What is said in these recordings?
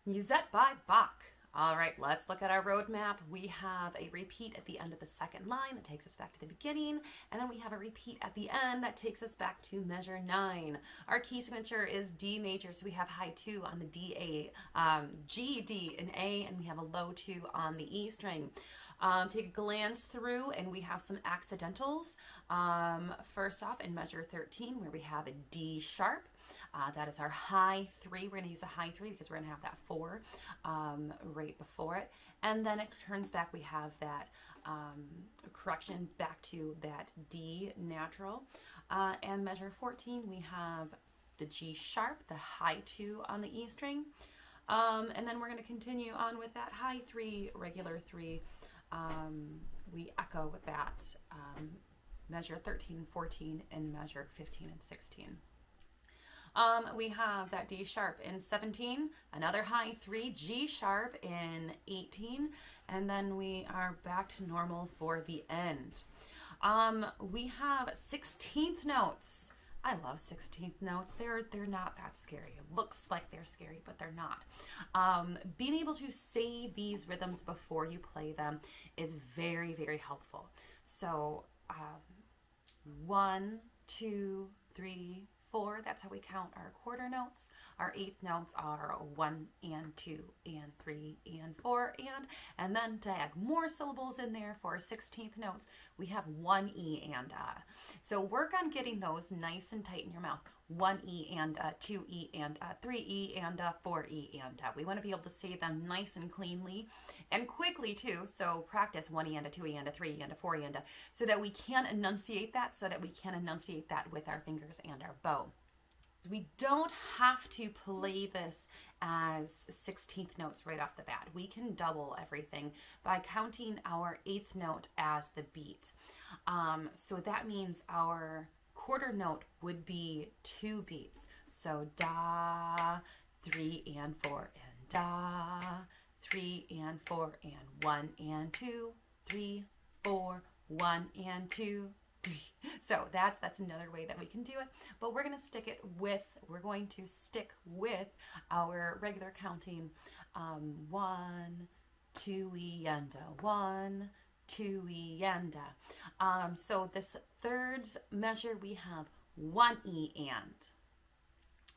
Musette by Bach. All right, let's look at our roadmap. We have a repeat at the end of the second line that takes us back to the beginning, and then we have a repeat at the end that takes us back to measure 9. Our key signature is D major, so we have high 2 on the D, A, G, D, and A, and we have a low 2 on the E string. Take a glance through, and we have some accidentals. First off, in measure 13, where we have a D sharp. That is our high 3. We're going to use a high 3 because we're going to have that 4 right before it. And then it turns back, we have that correction back to that D natural. And measure 14, we have the G sharp, the high 2 on the E string. And then we're going to continue on with that high 3, regular 3. We echo that measure 13 and 14 and measure 15 and 16. We have that D sharp in 17, another high 3, G sharp in 18, and then we are back to normal for the end. We have 16th notes. I love 16th notes. They're not that scary. It looks like they're scary, but they're not. Being able to say these rhythms before you play them is very, very helpful. So 1, 2, 3, 4, that's how we count our quarter notes. Our eighth notes are 1 and 2 and 3 and 4 and then to add more syllables in there for our 16th notes, we have 1 E and So work on getting those nice and tight in your mouth. 1 E and 2 E and 3 E and 4 E and we want to be able to say them nice and cleanly and quickly too. So practice 1 E and 2 E and 3 E and 4 E and so that we can enunciate that, with our fingers and our bow. We don't have to play this as 16th notes right off the bat. We can double everything by counting our 8th note as the beat. So that means our quarter note would be 2 beats. So da, 3 and 4 and da, 3 and 4 and 1 and 2, 3, 4, 1 and 2, 3. So that's another way that we can do it, but we're going to stick with our regular counting. 1, 2 E and 1, 2 E and so this third measure we have 1 E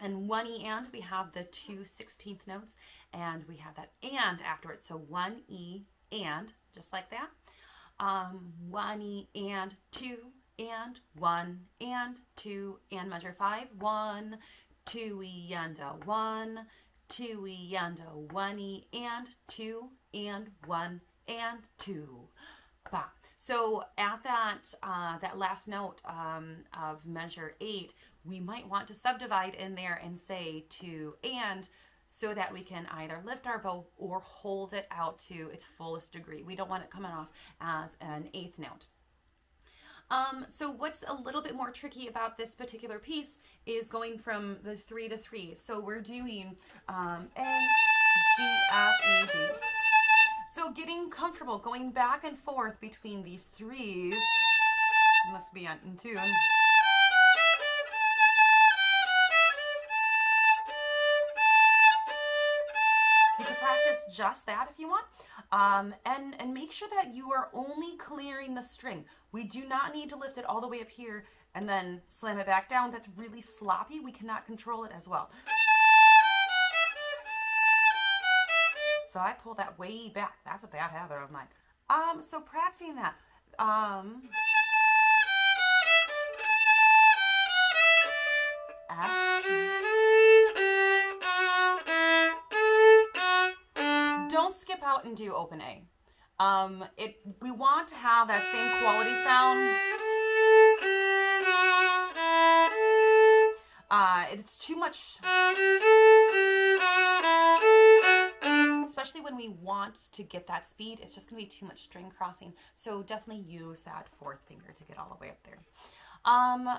and 1 E and we have the 2 16th notes and we have that and afterwards. So 1 E and just like that. 1 E and 2 and 1 and 2 and measure 5. 1, 2 E and 1, 2 E and 1 E and 2 and 1 and 2. Bah. So at that last note of measure 8, we might want to subdivide in there and say 2 and so that we can either lift our bow or hold it out to its fullest degree. We don't want it coming off as an 8th note. So what's a little bit more tricky about this particular piece is going from the 3 to 3. So we're doing A, G, F, E, D. So getting comfortable going back and forth between these 3s, must be in tune. You can practice just that if you want. And make sure that you are only clearing the string. We do not need to lift it all the way up here and then slam it back down. That's really sloppy. We cannot control it as well. So I pull that way back. That's a bad habit of mine. So practicing that. F, G. Don't skip out and do open A. We want to have that same quality sound. It's too much, especially when we want to get that speed. It's just going to be too much string crossing. So definitely use that 4th finger to get all the way up there.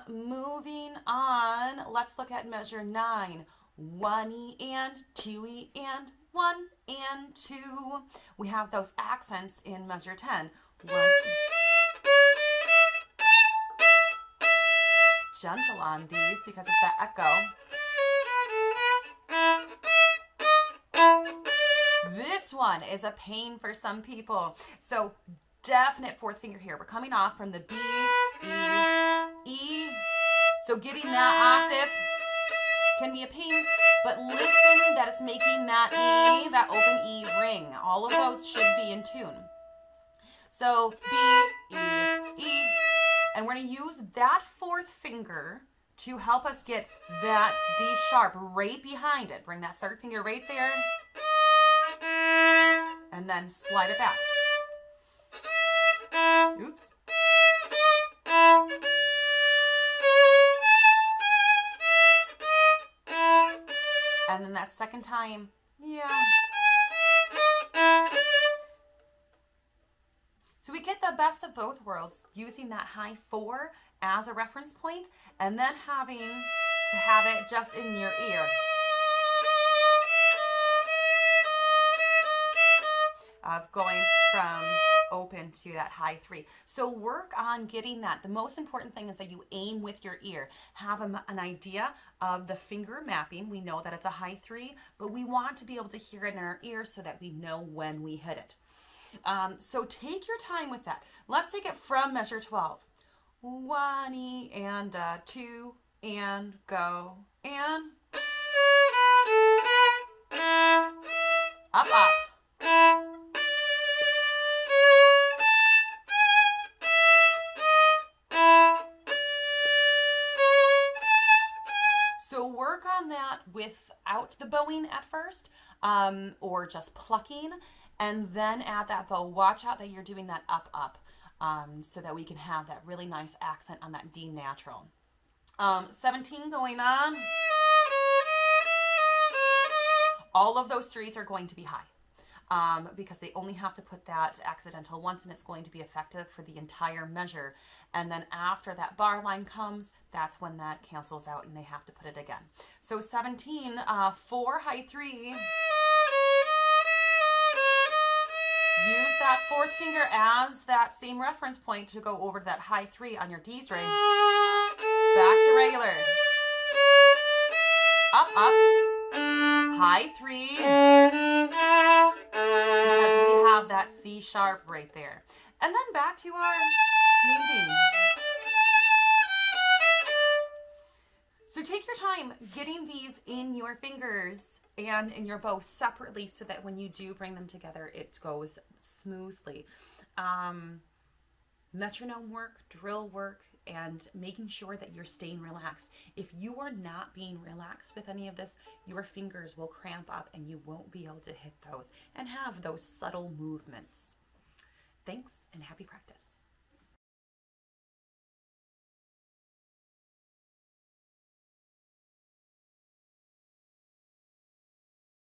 Moving on, let's look at measure 9. 1 E and 2 E and 1 and 2. We have those accents in measure 10. 1. Gentle on these because it's that echo. one is a pain for some people. So definite fourth finger here. We're coming off from the B, E, E. So getting that octave can be a pain, but listen that it's making that E, that open E ring. All of those should be in tune. So B, E, E. And we're going to use that fourth finger to help us get that D sharp right behind it. Bring that third finger right there. And then slide it back. Oops. And then that second time, yeah. So we get the best of both worlds, using that high 4 as a reference point, and then having to have it just in your ear. Of going from open to that high 3. So work on getting that. The most important thing is that you aim with your ear. Have an idea of the finger mapping. We know that it's a high 3, but we want to be able to hear it in our ear so that we know when we hit it. So take your time with that. Let's take it from measure 12. 1 E and 2 and go and up, up. So work on that without the bowing at first, or just plucking, and then add that bow. Watch out that you're doing that up, up, so that we can have that really nice accent on that D natural. 17 going on. All of those 3s are going to be high, because they only have to put that accidental once, and it's going to be effective for the entire measure. And then after that bar line comes, that's when that cancels out and they have to put it again. So 17, 4 high 3. Use that fourth finger as that same reference point to go over to that high 3 on your D string. Back to regular. Up, up. High 3. Because we have that C sharp right there. And then back to our main theme. So take your time getting these in your fingers and in your bow separately so that when you do bring them together, it goes smoothly. Metronome work, drill work, and making sure that you're staying relaxed. If you are not being relaxed with any of this, your fingers will cramp up and you won't be able to hit those and have those subtle movements. Thanks and happy practice.